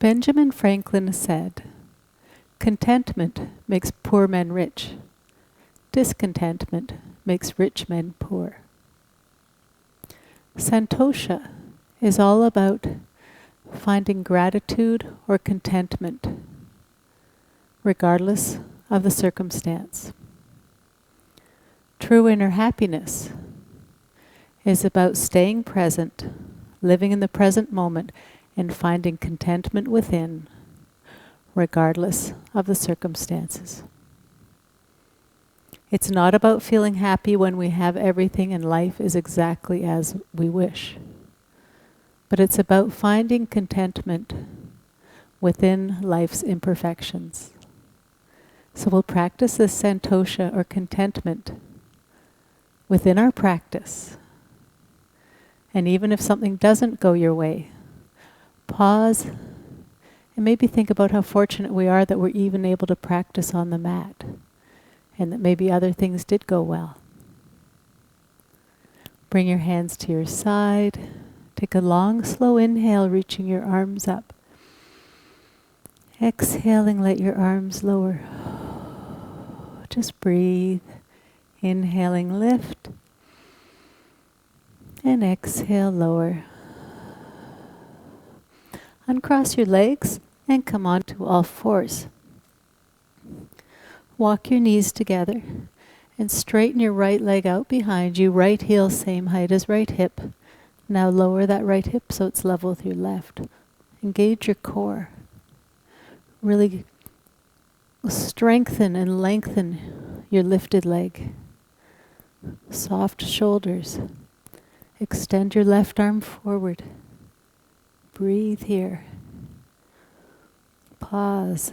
Benjamin Franklin said, "Contentment makes poor men rich. Discontentment makes rich men poor." Santosha is all about finding gratitude or contentment, regardless of the circumstance. True inner happiness is about staying present, living in the present moment, and finding contentment within, regardless of the circumstances. It's not about feeling happy when we have everything and life is exactly as we wish, but it's about finding contentment within life's imperfections. So we'll practice this santosha or contentment within our practice. And even if something doesn't go your way, pause and maybe think about how fortunate we are that we're even able to practice on the mat, and that maybe other things did go well. Bring your hands to your side. Take a long, slow inhale, reaching your arms up. Exhaling, let your arms lower. Just breathe. Inhaling, lift. And exhale, lower. Uncross your legs and come onto all fours. Walk your knees together and straighten your right leg out behind you. Right heel same height as right hip. Now lower that right hip so it's level with your left. Engage your core. Really strengthen and lengthen your lifted leg. Soft shoulders. Extend your left arm forward. Breathe here. Pause.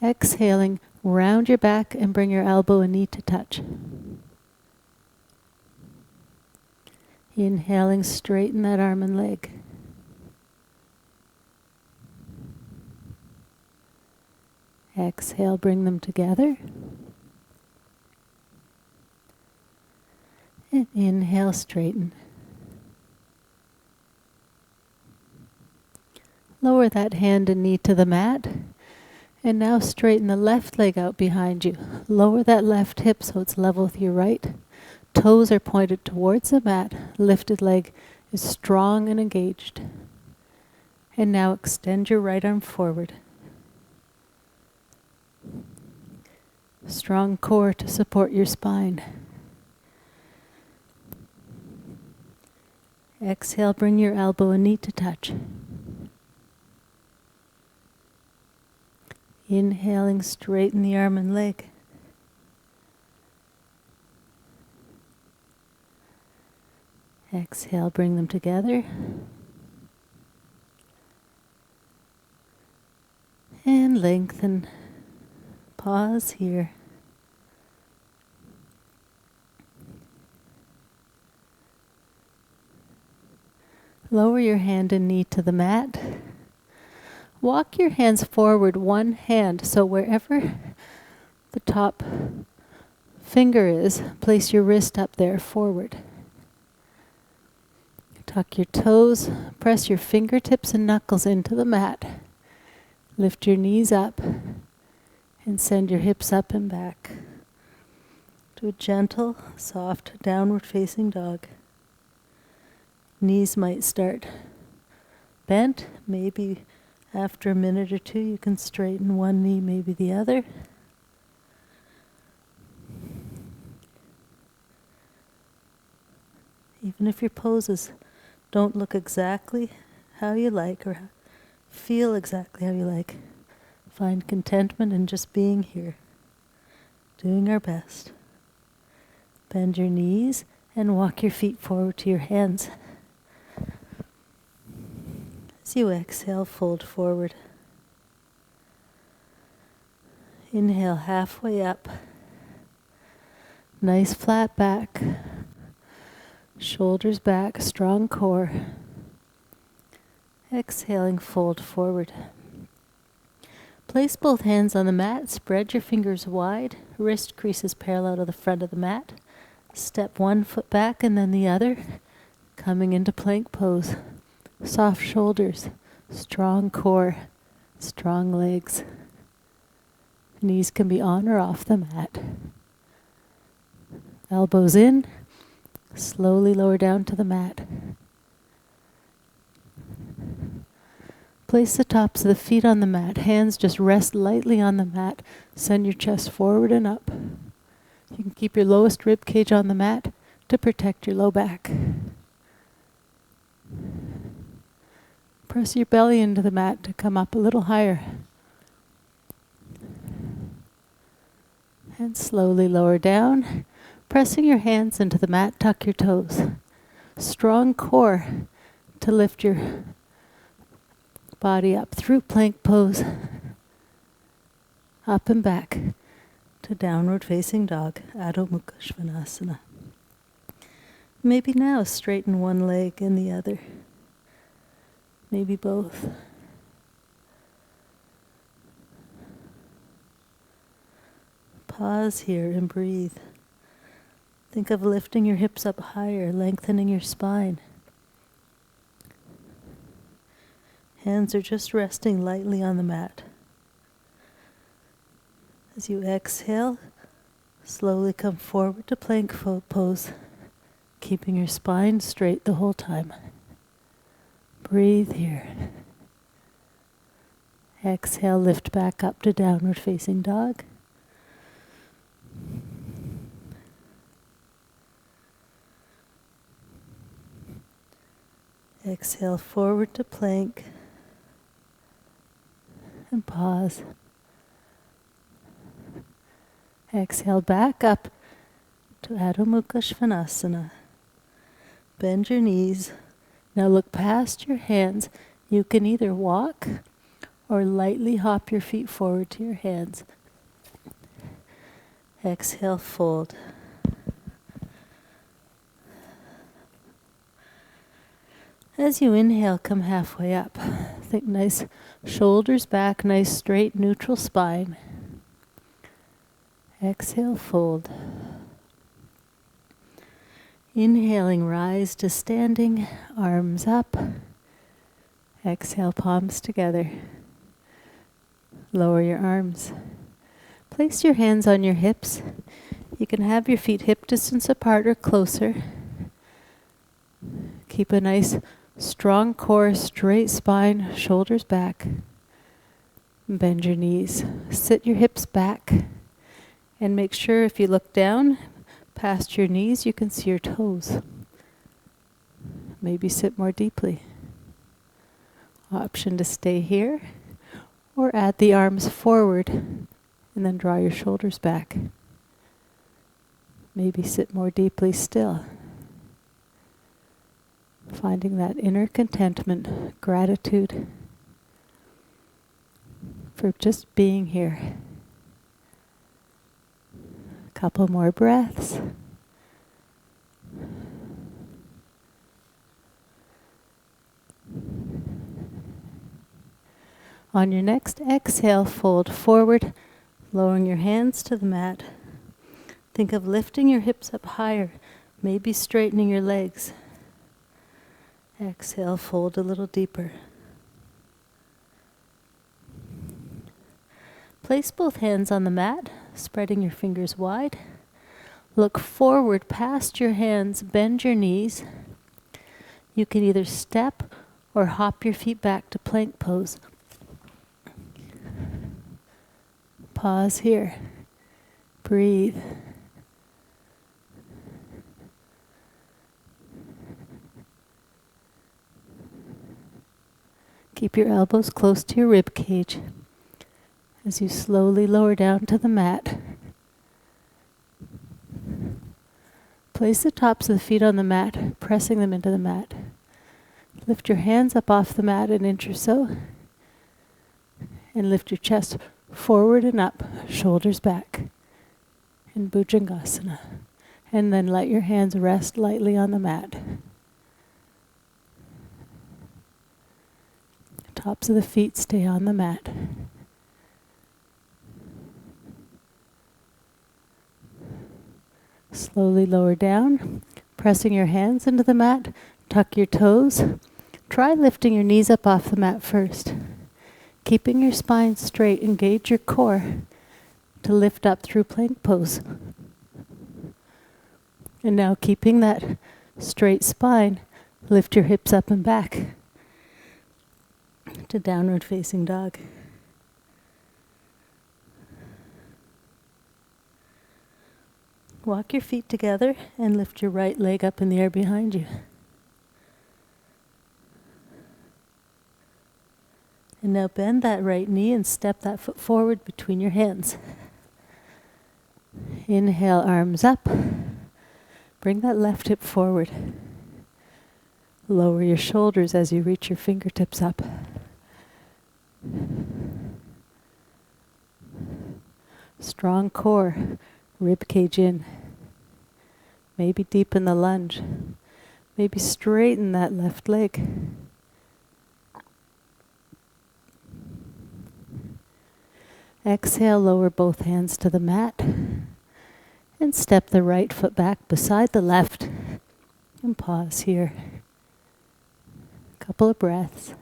Exhaling, round your back and bring your elbow and knee to touch. Inhaling, straighten that arm and leg. Exhale, bring them together. And inhale, straighten. Lower that hand and knee to the mat. And now straighten the left leg out behind you. Lower that left hip so it's level with your right. Toes are pointed towards the mat. Lifted leg is strong and engaged. And now extend your right arm forward. Strong core to support your spine. Exhale, bring your elbow and knee to touch. Inhaling, straighten the arm and leg. Exhale, bring them together. And lengthen. Pause here. Lower your hand and knee to the mat. Walk your hands forward, one hand, so wherever the top finger is, place your wrist up there forward. Tuck your toes, press your fingertips and knuckles into the mat. Lift your knees up and send your hips up and back. Do a gentle, soft, downward facing dog. Knees might start bent, maybe after a minute or two, you can straighten one knee, maybe the other. Even if your poses don't look exactly how you like or feel exactly how you like, find contentment in just being here, doing our best. Bend your knees and walk your feet forward to your hands. As you exhale, fold forward. Inhale halfway up. Nice flat back. Shoulders back, strong core. Exhaling, fold forward. Place both hands on the mat. Spread your fingers wide. Wrist creases parallel to the front of the mat. Step one foot back and then the other. Coming into plank pose. Soft shoulders, strong core, strong legs. Knees can be on or off the mat. Elbows in, slowly lower down to the mat. Place the tops of the feet on the mat. Hands just rest lightly on the mat. Send your chest forward and up. You can keep your lowest rib cage on the mat to protect your low back. Press your belly into the mat to come up a little higher. And slowly lower down. Pressing your hands into the mat, tuck your toes. Strong core to lift your body up through plank pose. Up and back to downward facing dog, Adho Mukha Svanasana. Maybe now straighten one leg and the other. Maybe both. Pause here and breathe. Think of lifting your hips up higher, lengthening your spine. Hands are just resting lightly on the mat. As you exhale, slowly come forward to plank pose, keeping your spine straight the whole time. Breathe here. Exhale, lift back up to downward facing dog. Exhale forward to plank and pause. Exhale back up to Adho Mukha Svanasana. Bend your knees. Now look past your hands. You can either walk or lightly hop your feet forward to your hands. Exhale, fold. As you inhale, come halfway up. Think nice shoulders back, nice straight neutral spine. Exhale, fold. Inhaling, rise to standing, arms up. Exhale, palms together. Lower your arms. Place your hands on your hips. You can have your feet hip distance apart or closer. Keep a nice strong core, straight spine, shoulders back. Bend your knees. Sit your hips back. And make sure if you look down past your knees, you can see your toes. Maybe sit more deeply. Option to stay here or add the arms forward and then draw your shoulders back. Maybe sit more deeply still. Finding that inner contentment, gratitude for just being here. A couple more breaths. On your next exhale, fold forward, lowering your hands to the mat. Think of lifting your hips up higher, maybe straightening your legs. Exhale, fold a little deeper. Place both hands on the mat, spreading your fingers wide. Look forward past your hands, bend your knees. You can either step or hop your feet back to plank pose. Pause here. Breathe. Keep your elbows close to your rib cage as you slowly lower down to the mat. Place the tops of the feet on the mat, pressing them into the mat. Lift your hands up off the mat an inch or so, and lift your chest forward and up, shoulders back, in Bhujangasana. And then let your hands rest lightly on the mat. Tops of the feet stay on the mat. Slowly lower down, pressing your hands into the mat. Tuck your toes. Try lifting your knees up off the mat first. Keeping your spine straight, engage your core to lift up through plank pose. And now keeping that straight spine, lift your hips up and back to downward facing dog. Walk your feet together and lift your right leg up in the air behind you. And now bend that right knee and step that foot forward between your hands. Inhale, arms up. Bring that left hip forward. Lower your shoulders as you reach your fingertips up. Strong core, rib cage in. Maybe deepen the lunge. Maybe straighten that left leg. Exhale, lower both hands to the mat. And step the right foot back beside the left. And pause here. Couple of breaths.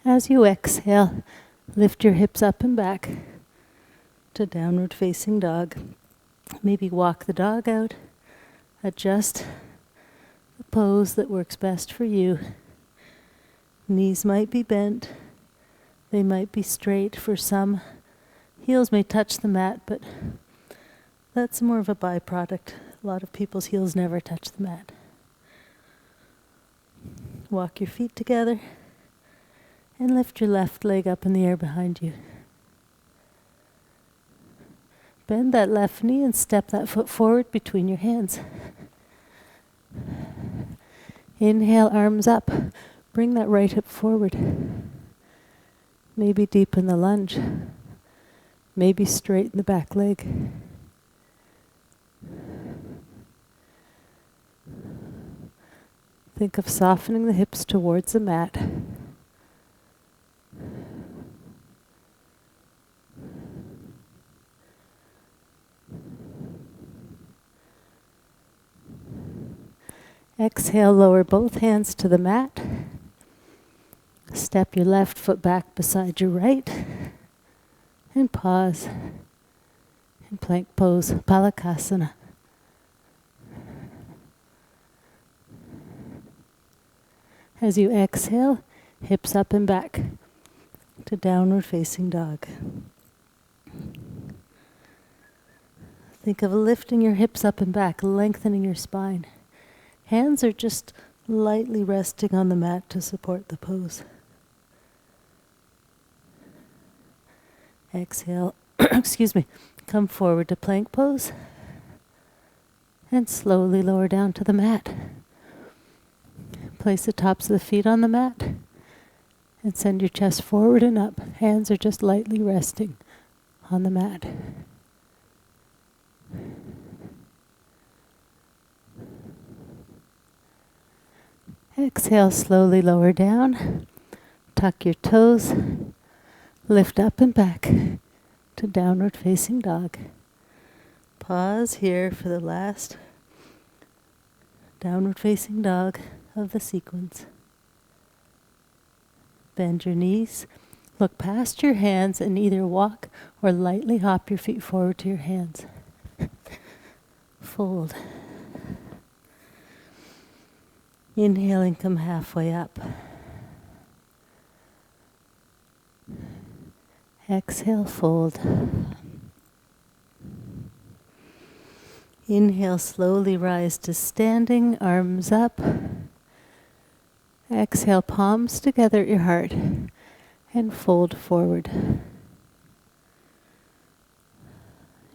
As you exhale, lift your hips up and back to downward facing dog. Maybe walk the dog out. Adjust the pose that works best for you. Knees might be bent. They might be straight for some. Heels may touch the mat, but that's more of a byproduct. A lot of people's heels never touch the mat. Walk your feet together and lift your left leg up in the air behind you. Bend that left knee and step that foot forward between your hands. Inhale, arms up. Bring that right hip forward. Maybe deepen the lunge. Maybe straighten the back leg. Think of softening the hips towards the mat. Exhale, lower both hands to the mat. Step your left foot back beside your right. And pause. In plank pose, Palakasana. As you exhale, hips up and back to downward facing dog. Think of lifting your hips up and back, lengthening your spine. Hands are just lightly resting on the mat to support the pose. Exhale, excuse me, come forward to plank pose and slowly lower down to the mat. Place the tops of the feet on the mat and send your chest forward and up. Hands are just lightly resting on the mat. Exhale, slowly lower down. Tuck your toes. Lift up and back to downward facing dog. Pause here for the last downward facing dog of the sequence. Bend your knees. Look past your hands and either walk or lightly hop your feet forward to your hands. Fold. Inhaling, come halfway up. Exhale, fold. Inhale, slowly rise to standing, arms up. Exhale, palms together at your heart and fold forward.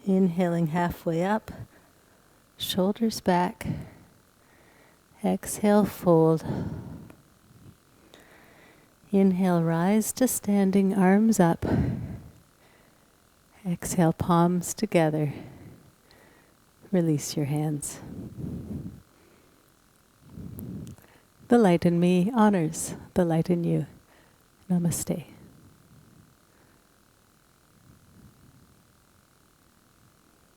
Inhaling halfway up, shoulders back. Exhale, fold. Inhale, rise to standing, arms up. Exhale, palms together. Release your hands. The light in me honors the light in you. Namaste.